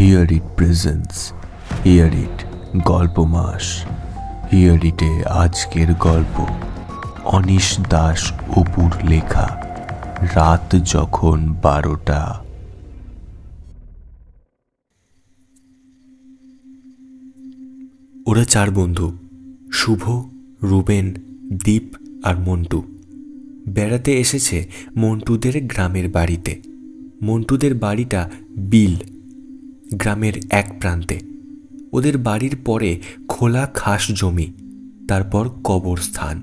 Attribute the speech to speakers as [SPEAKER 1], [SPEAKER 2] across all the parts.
[SPEAKER 1] Here it presence, here ইট গল্প মাস, here ইটে আজকের গল্প অনিশ দাস অপুর লেখা রাত যখন 12টা।
[SPEAKER 2] ওরা 4 বন্ধু, শুভ, রুবেন, দীপ আর মন্টু বেড়াতে এসেছে মন্টুদের গ্রামের বাড়িতে। মন্টুদের বাড়িটা বিল গ্রামের এক প্রান্তে। ওদের বাড়ির পরে খোলা খাস জমি, তারপর কবরস্থান।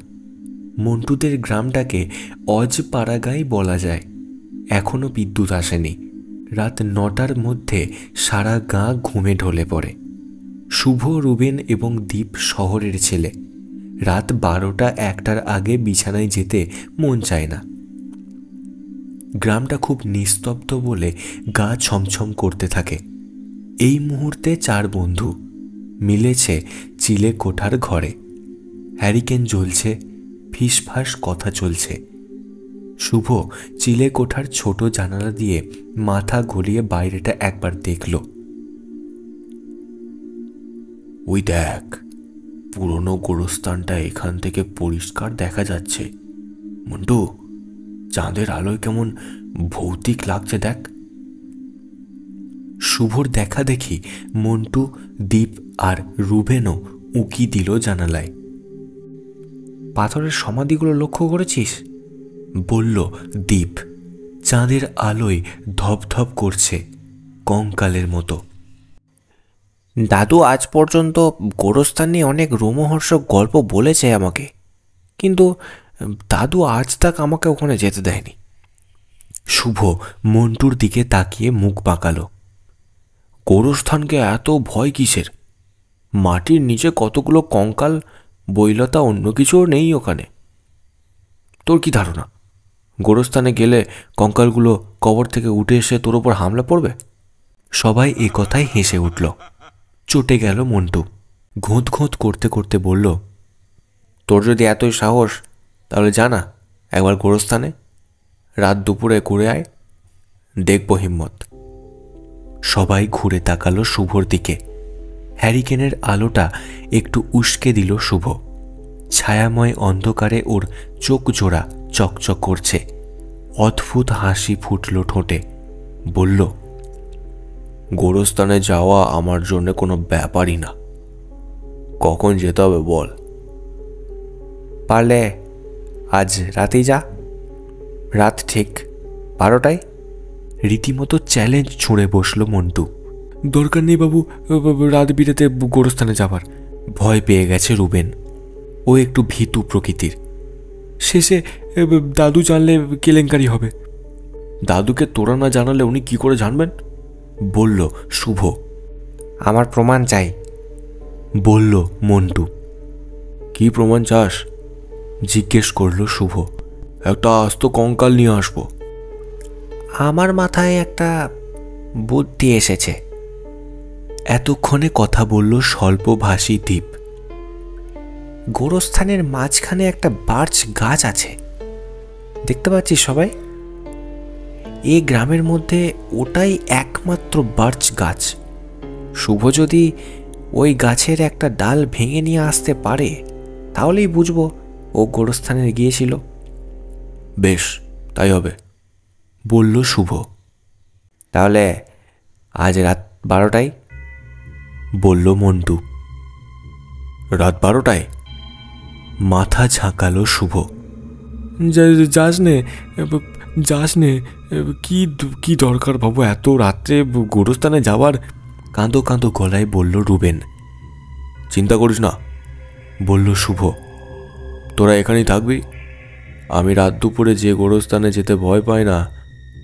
[SPEAKER 2] মন্টুদের গ্রামটাকে অজপাড়াগাঁই বলা যায়। এখনও বিদ্যুৎ আসেনি। রাত 9টার মধ্যে সারা গাঁ ঘুমে ঢলে পড়ে। শুভ, রুবেন এবং দীপ শহরের ছেলে। রাত 12টা 1টার আগে বিছানায় যেতে মন চায় না। গ্রামটা খুব নিস্তব্ধ বলে গা ছমছম করতে থাকে। এই মুহূর্তে 4 বন্ধু মিলেছে চিলে কোঠার ঘরে। হ্যারিকেন জ্বলছে, ফিসফাস কথা চলছে। শুভ চিলে কোঠার ছোট জানালা দিয়ে মাথা গলিয়ে বাইরেটা একবার দেখল।
[SPEAKER 1] ওই দেখ, পুরনো গোরস্থানটা এখান থেকে পরিষ্কার দেখা যাচ্ছে। মন্টু, চাঁদের আলোয় কেমন ভৌতিক লাগছে দেখ।
[SPEAKER 2] শুভর দেখা দেখি মন্টু, দীপ আর রুবেনও উঁকি দিল জানালায়।
[SPEAKER 3] পাথরের সমাধিগুলো লক্ষ্য করেছিস?
[SPEAKER 2] বলল দীপ। চাঁদের আলোয় ধপধপ করছে, কঙ্কালের মতো।
[SPEAKER 3] দাদু আজ পর্যন্ত গোরস্থান নিয়ে অনেক রোমহর্ষক গল্প বলেছে আমাকে, কিন্তু দাদু আজ তাক আমাকে ওখানে যেতে দেয়নি।
[SPEAKER 2] শুভ মন্টুর দিকে তাকিয়ে মুখ বাঁকালো।
[SPEAKER 1] গোরস্থানকে এত ভয় কিসের? মাটির নিচে কতগুলো কঙ্কাল, বইলতা, অন্য কিছুও নেই ওখানে। তোর কি ধারণা, গোরস্থানে গেলে কঙ্কালগুলো কবর থেকে উঠে এসে তোর ওপর হামলা পড়বে?
[SPEAKER 2] সবাই এ কথায় হেসে উঠল। চটে গেল মন্টু। ঘোঁত ঘোঁত করতে করতে বলল,
[SPEAKER 3] তোর যদি এতই সাহস তাহলে জানা একবার গোরস্থানে রাত দুপুরে ঘুরে আয়, দেখব হিম্মত।
[SPEAKER 2] সবাই ঘুরে তাকালো শুভর দিকে। হ্যারিকেনের আলোটা একটু উস্কে দিল শুভ। ছায়াময় অন্ধকারে ওর চোখ জোড়া চকচক করছে। অদ্ভুত হাসি ফুটল ঠোঁটে। বলল,
[SPEAKER 1] গোরস্থানে যাওয়া আমার জন্য কোনো ব্যাপারই না। কখন যেতে হবে বল?
[SPEAKER 3] পারলে আজ রাতেই যা, রাত ঠিক 12টায়।
[SPEAKER 2] রীতিমতো চ্যালেঞ্জ ছুঁড়ে বসল মন্টু।
[SPEAKER 1] দরকার নেই বাবু রাত বিরেতে গোরস্থানে যাবার।
[SPEAKER 2] ভয় পেয়ে গেছে রুবেন। ও একটু ভীতু প্রকৃতির।
[SPEAKER 1] শেষে দাদু জানলে কেলেঙ্কারি হবে। দাদুকে তোরা না জানালে উনি কি করে জানবেন?
[SPEAKER 2] বলল শুভ।
[SPEAKER 3] আমার প্রমাণ চাই,
[SPEAKER 2] বলল মন্টু।
[SPEAKER 1] কি প্রমাণ চাস?
[SPEAKER 2] জিজ্ঞেস করল শুভ।
[SPEAKER 1] একটা আস্ত কঙ্কাল নিয়ে আসবো।
[SPEAKER 3] আমার মাথায় একটা বুদ্ধি এসেছে।
[SPEAKER 2] এতক্ষণে কথা বলল স্বল্পভাষী দ্বীপ।
[SPEAKER 3] গোরস্থানের মাঝখানে একটা বার্চ গাছ আছে, দেখতে পাচ্ছিস সবাই? এই গ্রামের মধ্যে ওটাই একমাত্র বার্চ গাছ। শুভ যদি ওই গাছের একটা ডাল ভেঙে নিয়ে আসতে পারে তাহলেই বুঝবো ও গোরস্থানে গিয়েছিল।
[SPEAKER 1] বেশ, তাই হবে,
[SPEAKER 2] বলল শুভ।
[SPEAKER 3] তাহলে আজ রাত 12টায়,
[SPEAKER 2] বলল মন্টু।
[SPEAKER 1] রাত 12টায়?
[SPEAKER 2] মাথা ঝাঁকালো শুভ।
[SPEAKER 1] যাস নে, যাস নে। কি দরকার বাবু এত রাত্রে গোরস্থানে যাবার?
[SPEAKER 2] কাঁদো কাঁদো গলায় বলল রুবেন।
[SPEAKER 1] চিন্তা করিস না,
[SPEAKER 2] বলল শুভ।
[SPEAKER 1] তোরা এখানেই থাকবি। আমি রাত দুপুরে যে গোরস্থানে যেতে ভয় পাই না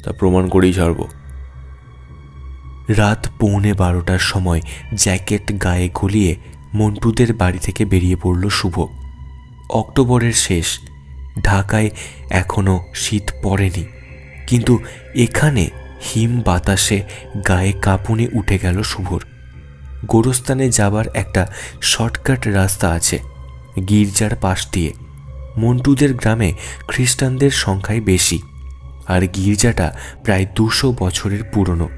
[SPEAKER 1] তা প্রমাণ করেই ছাড়ব।
[SPEAKER 2] রাত 11:15টার সময় জ্যাকেট গায়ে গলিয়ে মন্টুদের বাড়ি থেকে বেরিয়ে পড়ল শুভ। অক্টোবরের শেষ, ঢাকায় এখনও শীত পড়েনি, কিন্তু এখানে হিম বাতাসে গায়ে কাঁপুনি উঠে গেল শুভর। গোরস্থানে যাবার একটা শর্টকাট রাস্তা আছে গির্জার পাশ দিয়ে। মন্টুদের গ্রামে খ্রিস্টানদের সংখ্যাই বেশি, আর গির্জাটা প্রায় 200 বছরের পুরনো।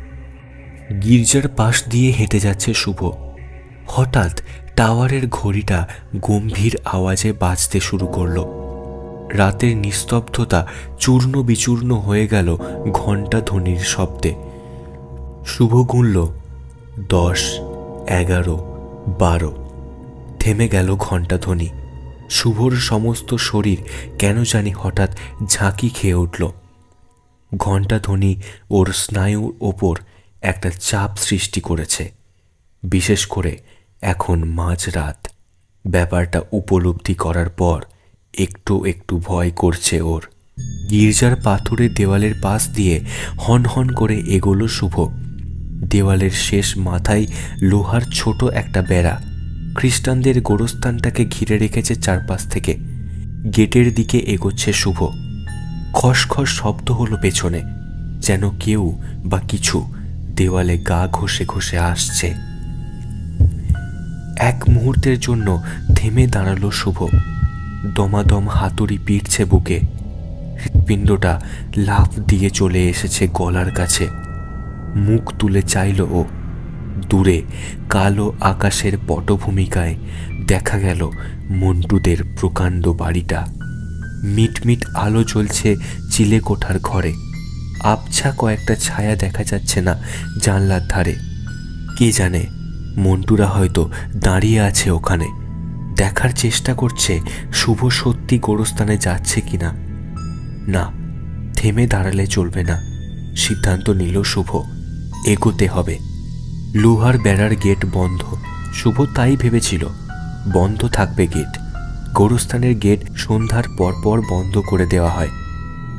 [SPEAKER 2] গির্জার পাশ দিয়ে হেঁটে যাচ্ছে শুভ। হঠাৎ টাওয়ারের ঘড়িটা গম্ভীর আওয়াজে বাজতে শুরু করলো। রাতের নিস্তব্ধতা চূর্ণ বিচূর্ণ হয়ে গেল ঘণ্টা ধ্বনির শব্দে। শুভ গুনল 10, 11, 12। থেমে গেল ঘণ্টা ধ্বনি। শুভর সমস্ত শরীর কেন জানি হঠাৎ ঝাঁকি খেয়ে উঠল। ঘণ্টা ধ্বনি ওর স্নায়ুর ওপর একটা চাপ সৃষ্টি করেছে, বিশেষ করে এখন মাঝরাত। ব্যাপারটা উপলব্ধি করার পর একটু একটু ভয় করছে ওর। গির্জার পাথরের দেওয়ালের পাশ দিয়ে হন হন করে এগোলো শুভ। দেওয়ালের শেষ মাথায় লোহার ছোট একটা বেড়া খ্রিস্টানদের গোরস্থানটাকে ঘিরে রেখেছে চারপাশ থেকে। গেটের দিকে এগোচ্ছে শুভ। খসখস শব্দ হলো পেছনে, যেন কেউ বা কিছু দেওয়ালে গা ঘষে ঘষে আসছে। এক মুহূর্তের জন্য থেমে দাঁড়ালো শুভ। দমাদম হাতুড়ি পিটছে বুকে। হৃৎপিণ্ডটা লাফ দিয়ে চলে এসেছে গলার কাছে। মুখ তুলে চাইল ও। দূরে কালো আকাশের পটভূমিকায় দেখা গেল মন্টুদের প্রকাণ্ড বাড়িটা। মিটমিট আলো জ্বলছে চিলেকোঠার ঘরে। আবছা কয়েকটা ছায়া দেখা যাচ্ছে না জানলার ধারে। কে জানে, মন্টুরা হয়তো দাঁড়িয়ে আছে ওখানে, দেখার চেষ্টা করছে শুভ সত্যি গোরস্থানে যাচ্ছে কিনা। না, থেমে দাঁড়ালে চলবে না। সিদ্ধান্ত নিল শুভ, এগোতে হবে। লোহার বেড়ার গেট বন্ধ। শুভ তাই ভেবেছিল, বন্ধ থাকবে গেট। গোরস্থানের গেট সন্ধ্যার পরপর বন্ধ করে দেওয়া হয়।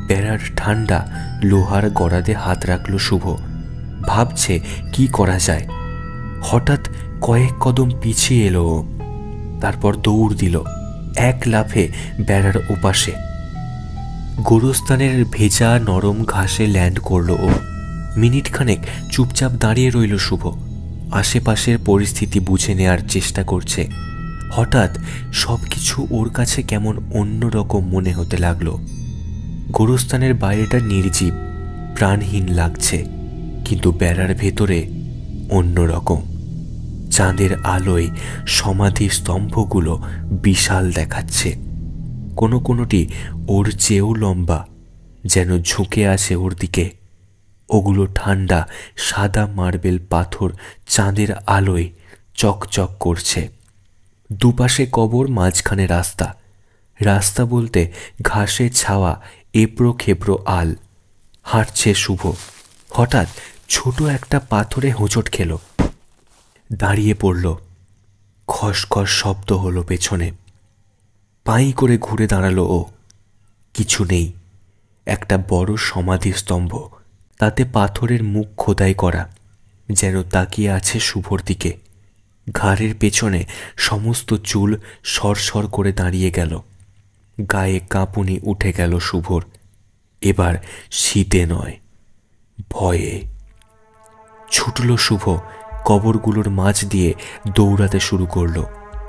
[SPEAKER 2] বেড়ার ঠান্ডা লোহার গড়াতে হাত রাখল শুভ। ভাবছে কি করা যায়। হঠাৎ কয়েক কদম পিছিয়ে এলো ও। তারপর দৌড় দিল এক লাফে বেড়ার ওপাশে। গোরস্থানের ভেজা নরম ঘাসে ল্যান্ড করল ও। মিনিটখানেক চুপচাপ দাঁড়িয়ে রইল শুভ। আশেপাশের পরিস্থিতি বুঝে নেয়ার চেষ্টা করছে। হঠাৎ সবকিছু ওর কাছে কেমন অন্যরকম মনে হতে লাগলো। গোরস্থানের বাইরেটা নির্জীব, প্রাণহীন লাগছে, কিন্তু বেড়ার ভেতরে অন্যরকম। চাঁদের আলোয় সমাধি স্তম্ভগুলো বিশাল দেখাচ্ছে। কোনোটি ওর চেয়েও লম্বা, যেন ঝুঁকে আছে ওর দিকে। ওগুলো ঠান্ডা সাদা মার্বেল পাথর চাঁদের আলোয় চকচক করছে। দুপাশে কবর, মাঝখানে রাস্তা। রাস্তা বলতে ঘাসে ছাওয়া এবড়ো খেবড়ো আল। হাঁটছে শুভ। হঠাৎ ছোট একটা পাথরে হোঁচট খেল। দাঁড়িয়ে পড়ল। খসখস শব্দ হলো পেছনে। পাই করে ঘুরে দাঁড়ালো ও। কিছু নেই। একটা বড় সমাধি স্তম্ভ, তাতে পাথরের মুখ খোদাই করা, যেন তাকিয়ে আছে শুভর দিকে। ঘাড়ের পেছনে সমস্ত চুল সরসর করে দাঁড়িয়ে গেল। গায়ে কাঁপুনি উঠে গেল শুভর। এবার শীতে নয়, ভয়ে। ছুটল শুভ। কবরগুলোর মাঝ দিয়ে দৌড়াতে শুরু করলো।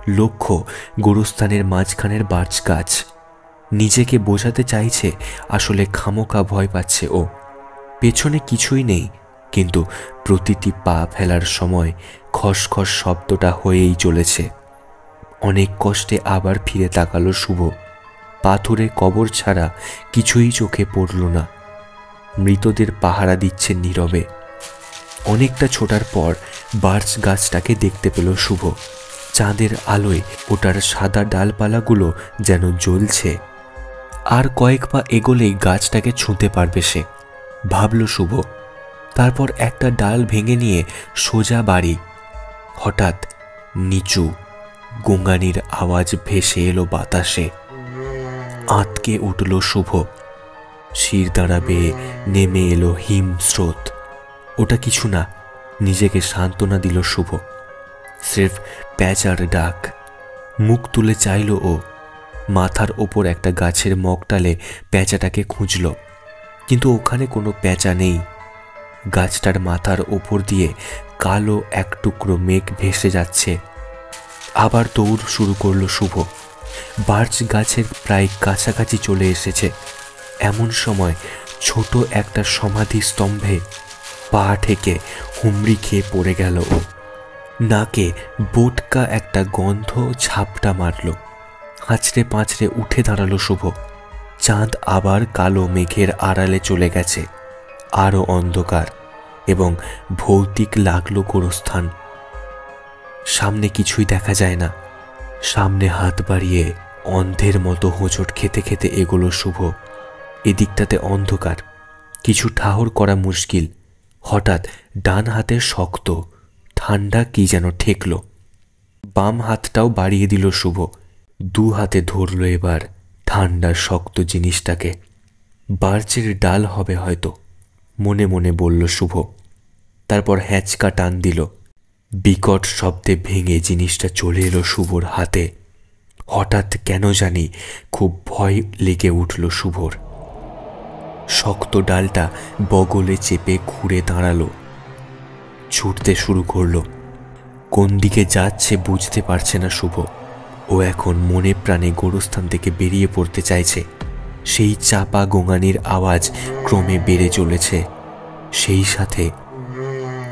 [SPEAKER 2] লক্ষ্য গোরস্থানের মাঝখানের বার্চ গাছ। নিজেকে বোঝাতে চাইছে আসলে খামোকা ভয় পাচ্ছে ও। পেছনে কিছুই নেই, কিন্তু প্রতিটি পা ফেলার সময় খসখস শব্দটা হয়েই চলেছে। অনেক কষ্টে আবার ফিরে তাকালো শুভ। পাথরে কবর ছাড়া কিছুই চোখে পড়ল না। মৃতদের পাহারা দিচ্ছে নীরবে। অনেকটা ছোটার পর বার্চ গাছটাকে দেখতে পেল শুভ। চাঁদের আলোয় ওটার সাদা ডালপালাগুলো যেন জ্বলছে। আর কয়েক পা এগোলেই গাছটাকে ছুঁতে পারবে সে, ভাবল শুভ। তারপর একটা ডাল ভেঙে নিয়ে সোজা বাড়ি। হঠাৎ নিচু গোঙানির আওয়াজ ভেসে এলো বাতাসে। আঁতকে উঠল শুভ। শিরদাঁড়া বেয়ে নেমে এলো হিম স্রোত। ওটা কিছু না, নিজেকে সান্ত্বনা দিল শুভ। স্রেফ প্যাঁচার ডাক। মুখ তুলে চাইল ও। মাথার ওপর একটা গাছের মগডালে প্যাঁচাটাকে খুঁজল, কিন্তু ওখানে কোনো প্যাঁচা নেই। গাছটার মাথার ওপর দিয়ে কালো এক টুকরো মেঘ ভেসে যাচ্ছে। আবার দৌড় শুরু করলো শুভ। বার্চ গাছের প্রায় কাছাকাছি চলে এসেছে। এমন সময় ছোট একটা সমাধি স্তম্ভে পা ঠেকে হুমড়ি খেয়ে পড়ে গেল ও। নাকে বোটকা একটা গন্ধ ঝাপটা মারল। হাঁচড়ে পাঁচড়ে উঠে দাঁড়ালো শুভ। চাঁদ আবার কালো মেঘের আড়ালে চলে গেছে। আরও অন্ধকার এবং ভৌতিক লাগলো গোরস্থান। সামনে কিছুই দেখা যায় না। সামনে হাত বাড়িয়ে অন্ধের মতো হোঁচট খেতে খেতে এগোলো শুভ। এদিকটাতে অন্ধকার, কিছু ঠাহর করা মুশকিল। হঠাৎ ডান হাতের শক্ত ঠান্ডা কি যেন ঠেকল। বাম হাতটাও বাড়িয়ে দিল শুভ। দু হাতে ধরল এবার ঠান্ডা শক্ত জিনিসটাকে। বার্চের ডাল হবে হয়তো, মনে মনে বলল শুভ। তারপর হ্যাঁচকা টান দিল। বিকট শব্দে ভেঙে জিনিসটা চলে এলো শুভর হাতে। হঠাৎ কেন জানি খুব ভয় লেগে উঠল শুভর। শক্ত ডালটা বগলে চেপে ঘুরে দাঁড়ালো, ছুটতে শুরু করলো। কোন দিকে যাচ্ছে বুঝতে পারছে না শুভ। ও এখন মনে প্রাণে গোরস্থান থেকে বেরিয়ে পড়তে চাইছে। সেই চাপা গোঙানির আওয়াজ ক্রমে বেড়ে চলেছে, সেই সাথে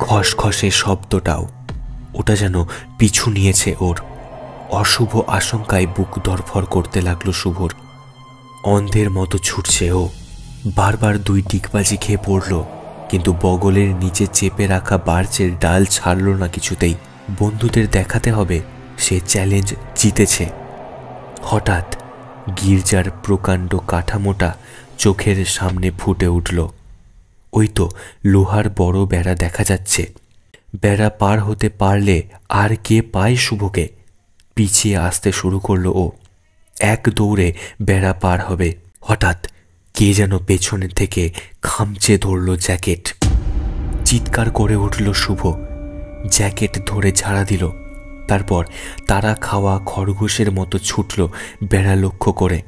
[SPEAKER 2] খসখসে শব্দটাও। ওটা যেন পিছু নিয়েছে ওর। অশুভ আশঙ্কায় বুক ধড়ফড় করতে লাগলো শুভর। অন্ধের মতো ছুটছে ও। বারবার দুই ডিগবাজি খেয়ে পড়ল, কিন্তু বগলের নিচে চেপে রাখা বার্চের ডাল ছাড়ল না কিছুতেই। বন্ধুদের দেখাতে হবে সে চ্যালেঞ্জ জিতেছে। হঠাৎ গির্জার প্রকাণ্ড কাঠামোটা চোখের সামনে ফুটে উঠল। ওই তো লোহার বড় বেড়া দেখা যাচ্ছে। বেড়া পার হতে পারলে আর কে পায় শুভকে। পিছিয়ে আসতে শুরু করলো ও। এক দৌড়ে বেড়া পার হবে। হঠাৎ কে যেন পেছনের থেকে খামচে ধরল জ্যাকেট। চিৎকার করে উঠল শুভ। জ্যাকেট ধরে ঝাড়া দিল। তারপর তারা খাওয়া খরগোশের মতো ছুটল বেড়া লক্ষ্য করে।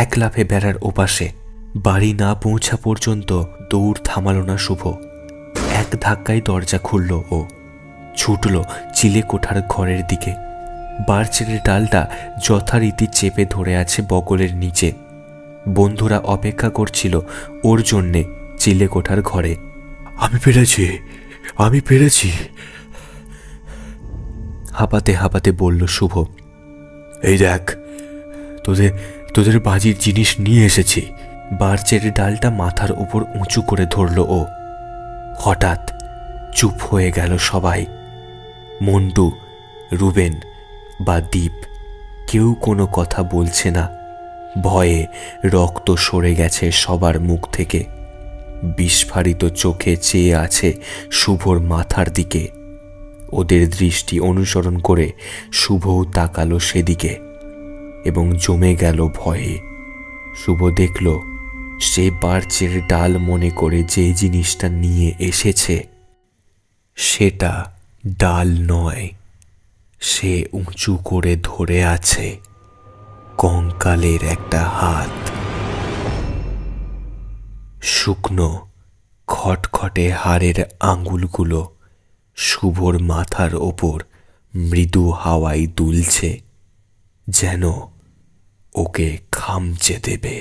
[SPEAKER 2] এক লাফে বেড়ার ওপাশে। বাড়ি না পৌঁছা পর্যন্ত দৌড় থামালো না শুভ। এক ধাক্কায় দরজা খুলল ও। ছুটল চিলে কোঠার ঘরের দিকে। বার্চের ডালটা যথারীতি চেপে ধরে আছে বগলের নিচে। বন্ধুরা অপেক্ষা করছিল ওর জন্যে চিলে কোঠার ঘরে।
[SPEAKER 1] আমি পেরেছি, আমি পেরেছি,
[SPEAKER 2] হাঁপাতে হাঁপাতে বলল শুভ।
[SPEAKER 1] এই দেখ, তোদের তোদের বাজির জিনিস নিয়ে এসেছি।
[SPEAKER 2] বার্চের ডালটা মাথার উপর উঁচু করে ধরল ও। হঠাৎ চুপ হয়ে গেল সবাই। মন্টু, রুবেন বা দীপ কেউ কোনো কথা বলছে না। ভয়ে রক্ত সরে গেছে সবার মুখ থেকে। বিস্ফারিত চোখে চেয়ে আছে শুভর মাথার দিকে। ওদের দৃষ্টি অনুসরণ করে শুভও তাকালো সেদিকে এবং জমে গেল ভয়ে। শুভ দেখল সে বার্চের ডাল মনে করে যে জিনিসটা নিয়ে এসেছে সেটা ডাল নয়। সে উঁচু করে ধরে আছে কঙ্কালের একটা হাত। শুকনো খটখটে হাড়ের আঙুলগুলো শুভর মাথার ওপর মৃদু হাওয়ায় দুলছে, যেন ওকে খামচে দেবে।